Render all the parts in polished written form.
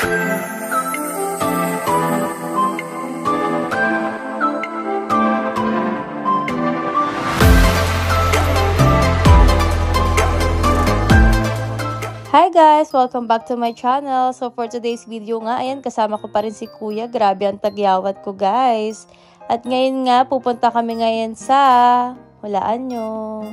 Hi guys! Welcome back to my channel. So for today's video nga, ayan, kasama ko pa rin si Kuya. Grabe ang tagyawat ko guys. At ngayon nga, pupunta kami ngayon sa... Walaan nyo.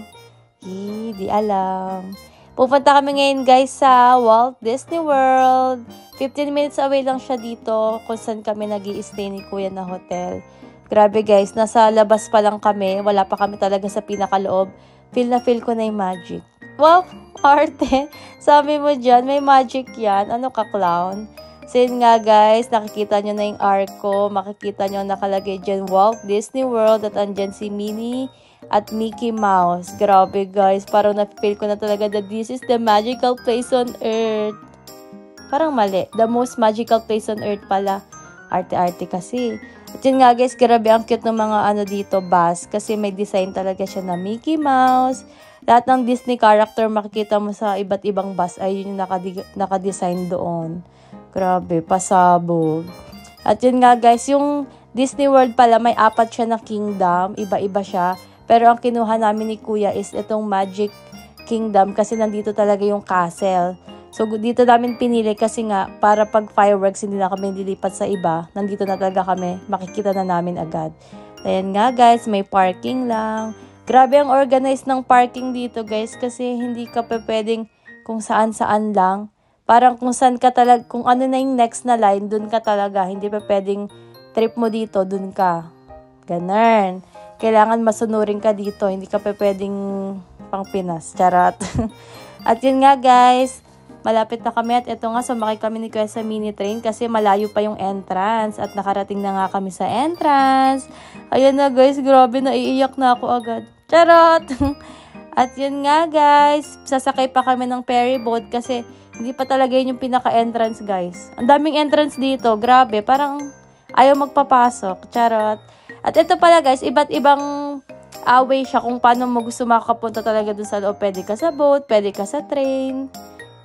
Di alam. Pupunta kami ngayon guys sa Walt Disney World. 15 minutes away lang siya dito kung saan kami nag-i-stay ni Kuya na hotel. Grabe guys, nasa labas pa lang kami. Wala pa kami talaga sa pinakaloob. Feel na feel ko na yung magic. Wow! Arte! Sabi mo dyan, may magic yan. Ano ka, clown? So yun nga guys, nakikita nyo na yung arko. Makikita nyo nakalagay dyan Walt Disney World at andyan si Minnie at Mickey Mouse. Grabe guys, parang na-feel ko na talaga that this is the magical place on earth. Parang mali. The most magical place on earth pala. Arte-arte kasi. At yun nga guys, grabe ang cute ng mga ano dito, bus. Kasi may design talaga siya na Mickey Mouse. Lahat ng Disney character makikita mo sa iba't ibang bus ay yun yung nakadesign doon. Grabe, pasabog. At yun nga guys, yung Disney World pala may 4 siya na kingdom. Iba-iba siya. Pero ang kinuha namin ni Kuya is itong Magic Kingdom kasi nandito talaga yung castle. So dito namin pinili kasi nga para pag fireworks hindi na kami nililipat sa iba. Nandito na talaga kami. Makikita na namin agad. Ayan nga guys, may parking lang. Grabe ang organized ng parking dito guys kasi hindi ka pwedeng kung saan-saan lang. Parang kung saan ka talaga, kung ano na yung next na line, dun ka talaga. Hindi pa pwedeng trip mo dito, dun ka. Ganun. Kailangan masunurin ka dito, hindi ka pa pwedeng pang Pinas. Charot. At yun nga guys, malapit na kami at ito nga sumakay kami ni Kuya sa mini train kasi malayo pa yung entrance at nakarating na nga kami sa entrance. Ayan na guys, grabe naiiyak na ako agad. Charot! At yun nga guys, sasakay pa kami ng ferry boat kasi hindi pa talaga yun yung pinaka-entrance guys. Ang daming entrance dito, grabe, parang ayaw magpapasok. Charot! At ito pala guys, iba't ibang way siya kung paano mo gusto makapunta talaga dun sa loob. Pwede ka sa boat, pwede ka sa train.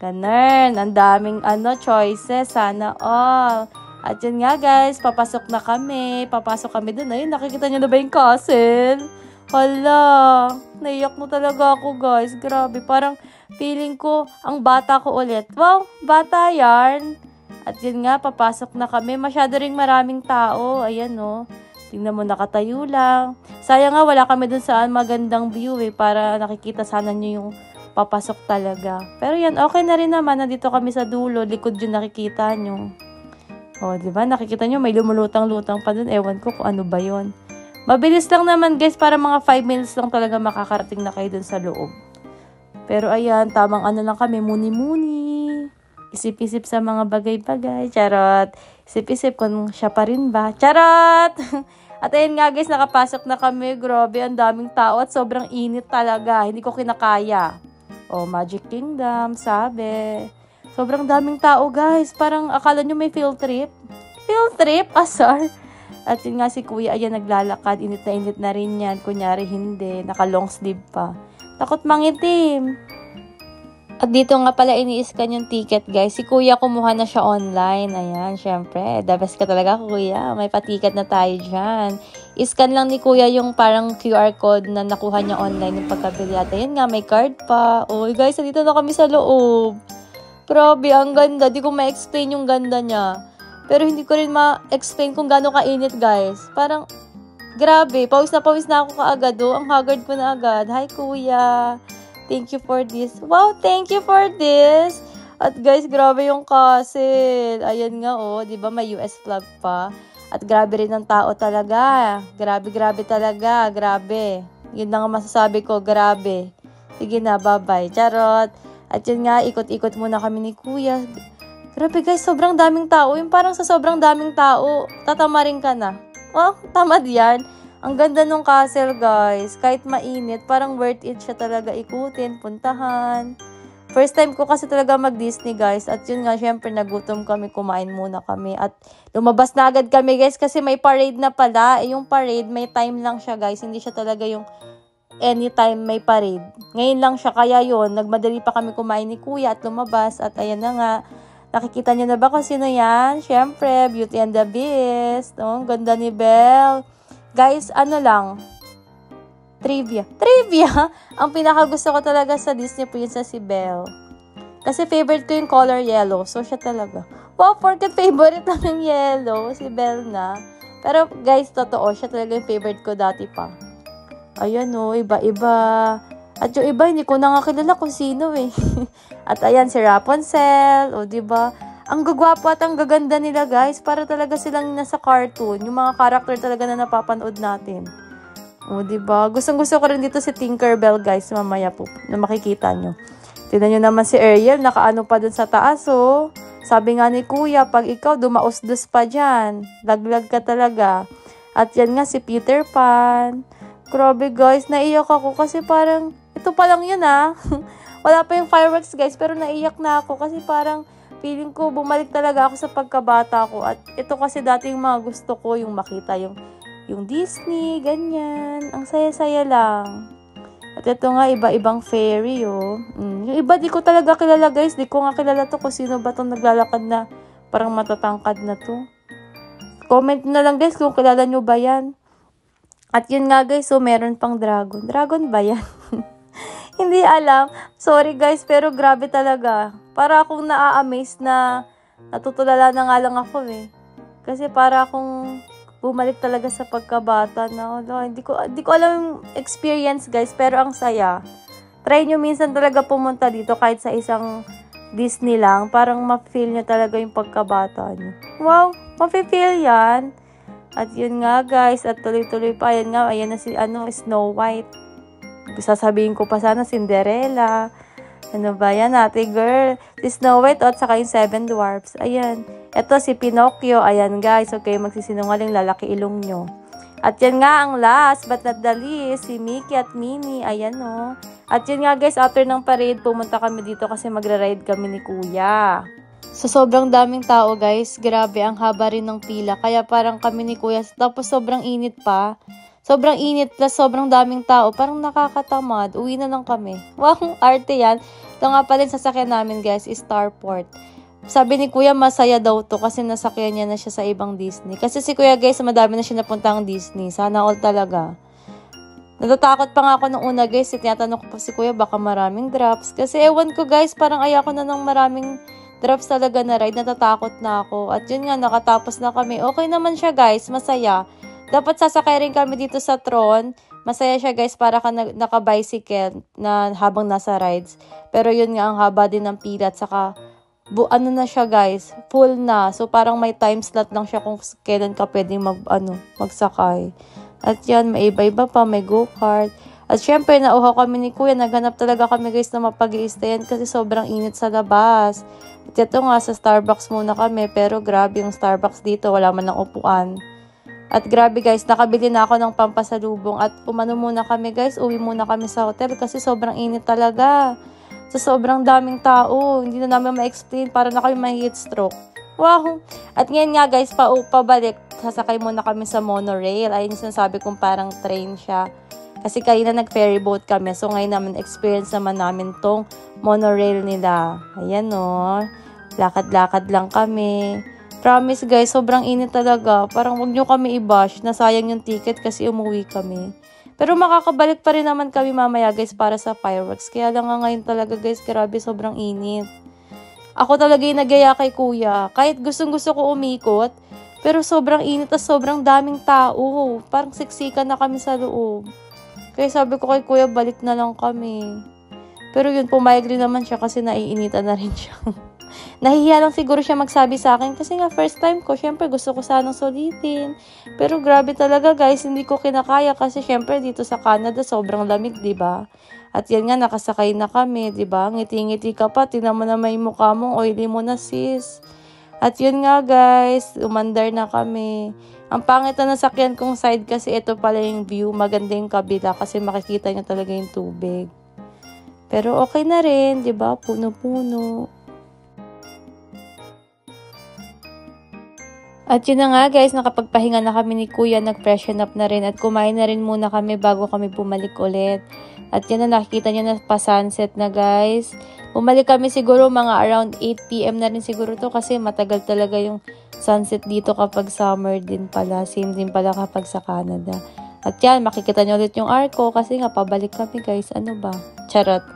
Ganun, ang daming choices, sana all. At yun nga guys, papasok na kami. Papasok kami dun. Ayun, nakikita nyo na ba yung castle? Hala, naiyak mo talaga ako guys. Grabe, parang feeling ko ang bata ko ulit. Wow, bata yarn. At yun nga, papasok na kami. Masyado ring maraming tao. Ayan no. Tingnan mo, nakatayo lang. Sayang nga, wala kami dun sa magandang view para nakikita sana nyo yung papasok talaga. Pero yan, okay na rin naman. Nandito kami sa dulo. Likod yung nakikita nyo. O, diba? Nakikita nyo, may lumulutang-lutang pa dun. Ewan ko kung ano ba yon. Mabilis lang naman, guys. Para mga 5 minutes lang talaga makakarating na kayo dun sa loob. Pero ayan, tamang lang kami. Muni-muni. Isip-isip sa mga bagay-bagay. Charot. Isip-isip kung siya pa rin ba. Charot! At ayun nga, guys, nakapasok na kami. Grabe, ang daming tao at sobrang init talaga. Hindi ko kinakaya. O, Magic Kingdom, sabi. Sobrang daming tao, guys. Parang akala nyo may field trip. Field trip? Asar. At yun nga si Kuya, ayan, naglalakad. Init na rin yan. Kunyari, hindi. Naka-long sleeve pa. Takot mangitim. At dito nga pala ini-scan yung ticket, guys. Si Kuya kumuha na siya online. Ayan, syempre. The best ka talaga, Kuya. May patiket na tayo dyan. I-scan lang ni Kuya yung parang QR code na nakuha niya online yung pagkabili. At ayun nga, may card pa. Uy, guys, dito na kami sa loob. Grabe, ang ganda. Di ko ma-explain yung ganda niya. Pero hindi ko rin ma-explain kung gaano kainit, guys. Parang, grabe. Pawis na ako kaagad. Ang haggard ko na agad. Hi, Kuya. Thank you for this. Wow, thank you for this. At guys, grabe yung castle. Ayan nga, oh. Diba may US flag pa? At grabe rin ang tao talaga. Grabe talaga. Grabe. Yun na nga masasabi ko. Grabe. Sige na, bye-bye. Charot. At yun nga, ikot-ikot muna kami ni Kuya. Grabe guys, sobrang daming tao. Yung parang sa sobrang daming tao, tatamarin ka na. Oh, tamad yan. Ang ganda nung castle, guys. Kahit mainit, parang worth it siya talaga ikutin, puntahan. First time ko kasi talaga mag-Disney, guys. At yun nga, syempre, nagutom kami, kumain muna kami. At lumabas na agad kami, guys, kasi may parade na pala. Yung parade, may time lang siya, guys. Hindi siya talaga yung anytime may parade. Ngayon lang siya, kaya yun, nagmadali pa kami kumain ni Kuya at lumabas. At ayan na nga, Nakikita niyo na ba kung sino yan? Siyempre, Beauty and the Beast. Oh, ganda ni Belle. Guys, ano lang, trivia. Trivia! Ang pinakagusto ko talaga sa Disney Princess si Belle. Kasi favorite ko yung color yellow. So, siya talaga. Wow, porket favorite namin yellow. Si Belle na. Pero, guys, totoo. Siya talaga yung favorite ko dati pa. Ayan o, iba-iba. At yung iba, hindi ko na nga kilala kung sino eh. At ayan, si Rapunzel. O, diba? Ang gagwapo at ang gaganda nila, guys. Para talaga silang nasa cartoon. Yung mga character talaga na napapanood natin. O, diba? Gustong-gusto ko rin dito si Tinkerbell, guys. Mamaya po, na makikita nyo. Tignan nyo naman si Ariel. Nakaano pa dun sa taas, oh. Sabi nga ni Kuya, pag ikaw dumausdos pa dyan, laglag ka talaga. At yan nga si Peter Pan. Grabe, guys. Naiyak ako kasi parang, ito pa lang yun, ah. Wala pa yung fireworks, guys. Pero naiyak na ako kasi parang feeling ko bumalik talaga ako sa pagkabata ko. At ito kasi dati yung mga gusto ko, yung makita yung Disney, ganyan. Ang saya-saya lang. At ito nga, iba-ibang fairy, oh. Yung iba, di ko talaga kilala, guys. Di ko nga kilala to kung sino ba itong naglalakad na parang matatangkad na to. Comment na lang, guys, kung kilala nyo ba yan. At yun nga, guys, so meron pang dragon. Dragon ba yan? Hindi alam. Sorry, guys, pero grabe talaga. Para akong naa-amaze na natutulala na nga lang ako, eh. Kasi para akong bumalik talaga sa pagkabata na, hindi ko alam yung experience, guys, pero ang saya. Try nyo minsan talaga pumunta dito kahit sa isang Disney lang, parang ma-feel nyo talaga yung pagkabata nyo. Wow, ma-feel yan. At yun nga, guys, at tuloy-tuloy pa, ayan nga, ayan na si, Snow White. Sasabihin ko pa sana, Cinderella. Ano ba yan, ate girl? Si Snow White at saka yung Seven Dwarfs. Ayan. Ito si Pinocchio. Ayan, guys. Okay, magsisinungaling, lalaki ilong nyo. At yan nga ang last but not the least, si Mickey at Minnie. Ayan, oh. At yun nga, guys, after ng parade, pumunta kami dito kasi magra-ride kami ni Kuya. So, sobrang daming tao, guys. Grabe, ang haba rin ng pila. Kaya parang kami ni Kuya. Tapos sobrang init pa. Sobrang init plus sobrang daming tao. Parang nakakatamad. Uwi na lang kami. Wow, arte yan. Ito nga pala yung sasakyan namin, guys, is Starport. Sabi ni Kuya, masaya daw to kasi nasakyan niya na siya sa ibang Disney. Kasi si Kuya, guys, madami na siya napuntang Disney. Sana all talaga. Natatakot pa nga ako nung una, guys. Tinatanong ko pa si Kuya, baka maraming drops. Kasi ewan ko, guys, parang ayoko na ng maraming drops talaga na ride. Natatakot na ako. At yun nga, nakatapos na kami. Okay naman siya, guys. Masaya. Dapat sasakay rin kami dito sa Tron. Masaya siya, guys, para ka naka-bicycle na habang nasa rides. Pero yun nga, ang haba din ng pila at saka ano na siya, guys, full na. So parang may time slot lang siya kung kailan ka pwedeng magsakay. At yan, may iba-iba pa, may go-kart. At syempre, nauhaw kami ni Kuya. Naghanap talaga kami, guys, na mapag-i-stayan kasi sobrang init sa labas. At ito nga, sa Starbucks muna kami. Pero grabe yung Starbucks dito. Wala man lang upuan. At grabe, guys, nakabili na ako ng pampasalubong. At umano muna kami, guys. Uwi muna kami sa hotel kasi sobrang init talaga. Sa sobrang daming tao. Hindi na namin ma-explain. Para na kami ma-heat stroke. Wow! At ngayon nga, guys, pabalik. Sasakay muna kami sa monorail. Ayun yung sinasabi kong parang train siya. Kasi kanina nag-ferry boat kami. So ngayon naman, experience naman namin tong monorail nila. Ayan, o. Lakad-lakad lang kami. Promise, guys, sobrang init talaga. Parang wag nyo kami i-bash. Nasayang yung ticket kasi umuwi kami. Pero makakabalik pa rin naman kami mamaya, guys, para sa fireworks. Kaya lang nga ngayon talaga, guys, grabe, sobrang init. Ako talaga yung nagaya kay Kuya. Kahit gustong-gusto ko umikot, pero sobrang init at sobrang daming tao. Parang siksikan na kami sa loob. Kaya sabi ko kay Kuya, balik na lang kami. Pero yun, pumayag rin naman siya kasi naiinitan na rin siya. Nahihiya lang siguro siya magsabi sa akin kasi nga first time ko, syempre gusto ko sanang sulitin. Pero grabe talaga, guys, hindi ko kinakaya kasi syempre dito sa Canada sobrang lamig, 'di ba? At yan nga, nakasakay na kami, 'di ba? Ngiti-ngiti ka pa, tingnan mo na may mukha mong oily mo na, sis. At yun nga, guys, umandar na kami. Ang pangit na nasakyan kong side kasi ito pala yung view, maganda yung kabila kasi makikita niya talaga yung tubig. Pero okay na rin, 'di ba? Puno-puno. At yun na nga guys, nakapagpahinga na kami ni Kuya, nag-freshen up na rin at kumain na rin muna kami bago kami bumalik ulit. At yan na, nakikita nyo na pa-sunset na guys. Bumalik kami siguro mga around 8 PM na rin siguro to kasi matagal talaga yung sunset dito kapag summer din pala. Same din pala kapag sa Canada. At yan, makikita nyo ulit yung arko kasi nga pabalik kami guys. Ano ba? Charot.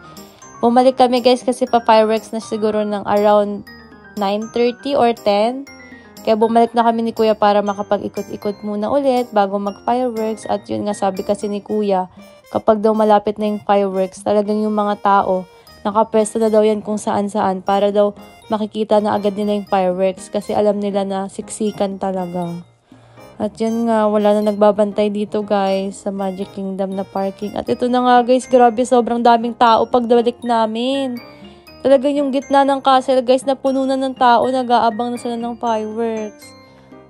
Bumalik kami guys kasi pa-fireworks na siguro ng around 9:30 or 10. Kaya bumalik na kami ni Kuya para makapag-ikot-ikot muna ulit bago mag-fireworks. At yun nga, sabi kasi ni Kuya, kapag daw malapit na yung fireworks, talagang yung mga tao, nakapwesto na daw yan kung saan-saan para daw makikita na agad nila yung fireworks kasi alam nila na siksikan talaga. At yun nga, wala na nagbabantay dito guys sa Magic Kingdom na parking. At ito na nga guys, grabe, sobrang daming tao pagdalik namin. Talagang yung gitna ng castle guys, napuno na ng tao, nag-aabang na sila ng fireworks.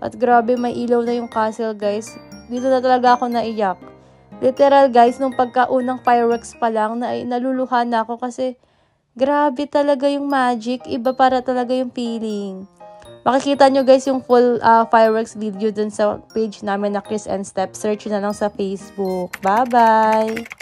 At grabe, may ilaw na yung castle guys. Dito na talaga ako naiyak. Literal guys, nung pagkaunang fireworks pa lang, naluluhan na ako kasi grabe talaga yung magic. Iba para talaga yung feeling. Makikita nyo guys yung full fireworks video dun sa page namin na Chris and Step. Search na lang sa Facebook. Bye-bye!